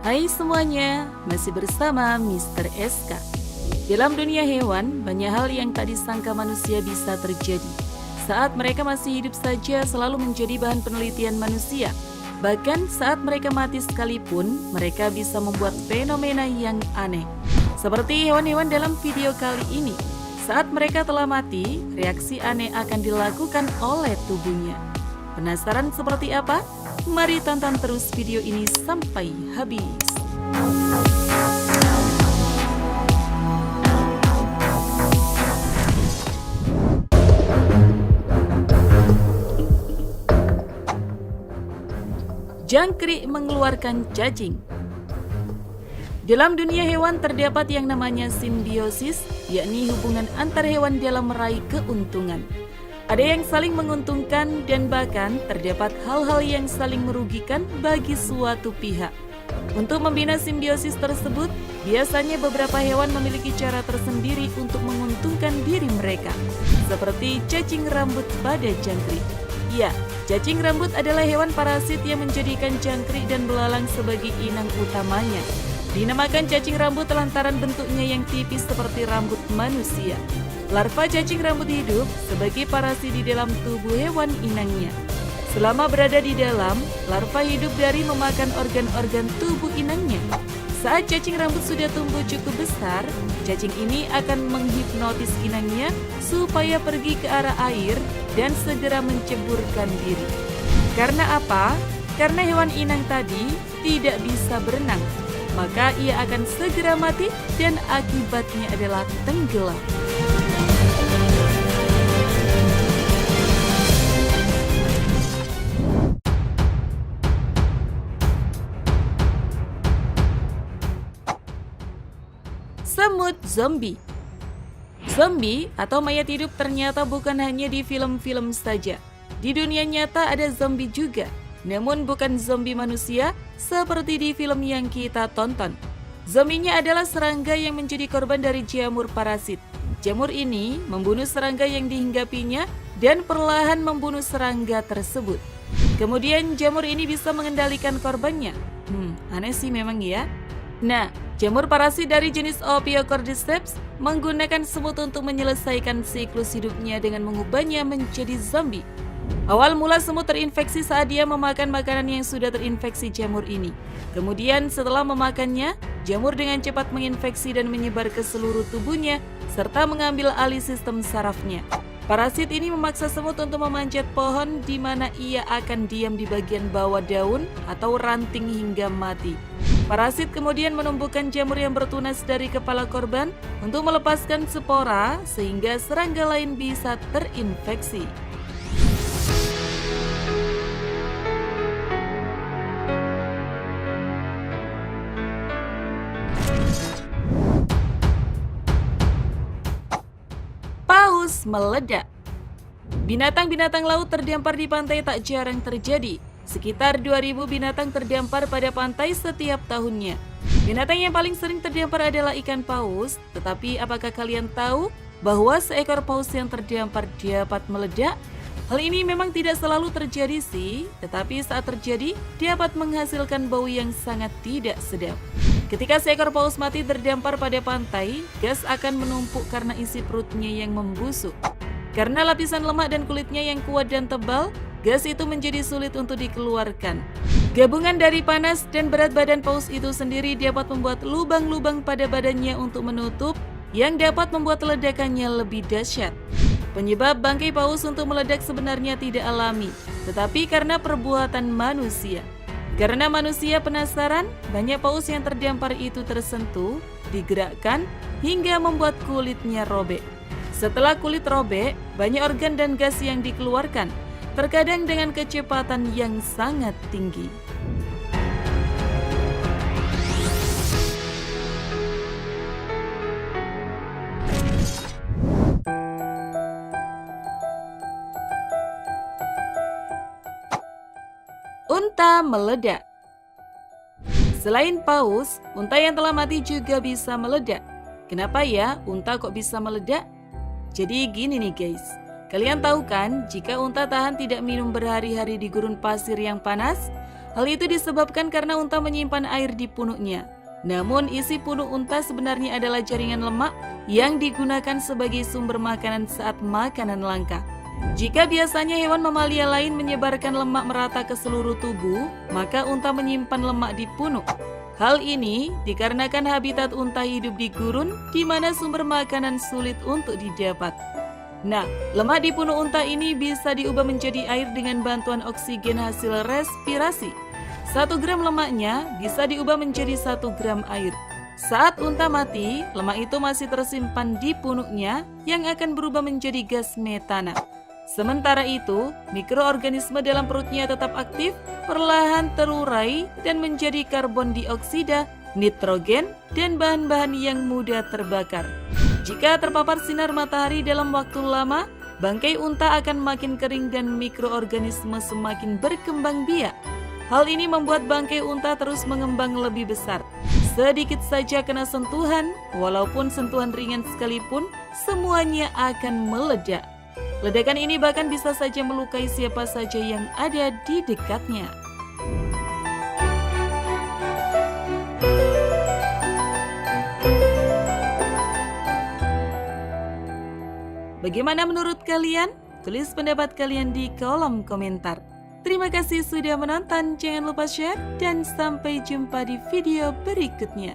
Hai semuanya, masih bersama Mr. SK. Dalam dunia hewan, banyak hal yang tak disangka manusia bisa terjadi. Saat mereka masih hidup saja selalu menjadi bahan penelitian manusia. Bahkan saat mereka mati sekalipun, mereka bisa membuat fenomena yang aneh. Seperti hewan-hewan dalam video kali ini. Saat mereka telah mati, reaksi aneh akan dilakukan oleh tubuhnya. Penasaran seperti apa? Mari tonton terus video ini sampai habis. Jangkrik mengeluarkan cacing. Dalam dunia hewan terdapat yang namanya simbiosis, yakni hubungan antar hewan dalam meraih keuntungan. Ada yang saling menguntungkan dan bahkan terdapat hal-hal yang saling merugikan bagi suatu pihak. Untuk membina simbiosis tersebut, biasanya beberapa hewan memiliki cara tersendiri untuk menguntungkan diri mereka, seperti cacing rambut pada jangkrik. Ya, cacing rambut adalah hewan parasit yang menjadikan jangkrik dan belalang sebagai inang utamanya. Dinamakan cacing rambut lantaran bentuknya yang tipis seperti rambut manusia. Larva cacing rambut hidup sebagai parasit di dalam tubuh hewan inangnya. Selama berada di dalam, larva hidup dari memakan organ-organ tubuh inangnya. Saat cacing rambut sudah tumbuh cukup besar, cacing ini akan menghipnotis inangnya supaya pergi ke arah air dan segera menceburkan diri. Karena apa? Karena hewan inang tadi tidak bisa berenang, maka ia akan segera mati dan akibatnya adalah tenggelam. Semut zombie. Zombie atau mayat hidup ternyata bukan hanya di film-film saja. Di dunia nyata ada zombie juga, namun bukan zombie manusia seperti di film yang kita tonton. Zombinya adalah serangga yang menjadi korban dari jamur parasit. Jamur ini membunuh serangga yang dihinggapinya dan perlahan membunuh serangga tersebut. Kemudian jamur ini bisa mengendalikan korbannya. Aneh sih memang ya. Nah, jamur parasit dari jenis Ophiocordyceps menggunakan semut untuk menyelesaikan siklus hidupnya dengan mengubahnya menjadi zombie. Awal mula semut terinfeksi saat dia memakan makanan yang sudah terinfeksi jamur ini. Kemudian setelah memakannya, jamur dengan cepat menginfeksi dan menyebar ke seluruh tubuhnya serta mengambil alih sistem sarafnya. Parasit ini memaksa semut untuk memanjat pohon di mana ia akan diam di bagian bawah daun atau ranting hingga mati. Parasit kemudian menumbuhkan jamur yang bertunas dari kepala korban untuk melepaskan spora sehingga serangga lain bisa terinfeksi. Paus meledak. Binatang-binatang laut terdampar di pantai tak jarang terjadi. Sekitar 2.000 binatang terdampar pada pantai setiap tahunnya. Binatang yang paling sering terdampar adalah ikan paus, tetapi apakah kalian tahu bahwa seekor paus yang terdampar dapat meledak? Hal ini memang tidak selalu terjadi sih, tetapi saat terjadi dapat menghasilkan bau yang sangat tidak sedap. Ketika seekor paus mati terdampar pada pantai, gas akan menumpuk karena isi perutnya yang membusuk. Karena lapisan lemak dan kulitnya yang kuat dan tebal, gas itu menjadi sulit untuk dikeluarkan. Gabungan dari panas dan berat badan paus itu sendiri dapat membuat lubang-lubang pada badannya untuk menutup, yang dapat membuat ledakannya lebih dahsyat. Penyebab bangkai paus untuk meledak sebenarnya tidak alami, tetapi karena perbuatan manusia. Karena manusia penasaran, banyak paus yang terdampar itu tersentuh, digerakkan, hingga membuat kulitnya robek. Setelah kulit robek, banyak organ dan gas yang dikeluarkan, terkadang dengan kecepatan yang sangat tinggi. Unta meledak. Selain paus, unta yang telah mati juga bisa meledak. Kenapa ya unta kok bisa meledak? Jadi gini nih guys, kalian tahu kan jika unta tahan tidak minum berhari-hari di gurun pasir yang panas, Hal itu disebabkan karena unta menyimpan air di punuknya. Namun isi punuk unta sebenarnya adalah jaringan lemak yang digunakan sebagai sumber makanan saat makanan langka. Jika biasanya hewan mamalia lain menyebarkan lemak merata ke seluruh tubuh, maka unta menyimpan lemak di punuk. Hal ini dikarenakan habitat unta hidup di gurun di mana sumber makanan sulit untuk didapat. Nah, lemak di punuk unta ini bisa diubah menjadi air dengan bantuan oksigen hasil respirasi. 1 gram lemaknya bisa diubah menjadi 1 gram air. Saat unta mati, lemak itu masih tersimpan di punuknya yang akan berubah menjadi gas metana. Sementara itu, mikroorganisme dalam perutnya tetap aktif, perlahan terurai dan menjadi karbon dioksida, nitrogen, dan bahan-bahan yang mudah terbakar. Jika terpapar sinar matahari dalam waktu lama, bangkai unta akan makin kering dan mikroorganisme semakin berkembang biak. Hal ini membuat bangkai unta terus mengembang lebih besar. Sedikit saja kena sentuhan, walaupun sentuhan ringan sekalipun, semuanya akan meledak. Ledakan ini bahkan bisa saja melukai siapa saja yang ada di dekatnya. Bagaimana menurut kalian? Tulis pendapat kalian di kolom komentar. Terima kasih sudah menonton, jangan lupa share, dan sampai jumpa di video berikutnya.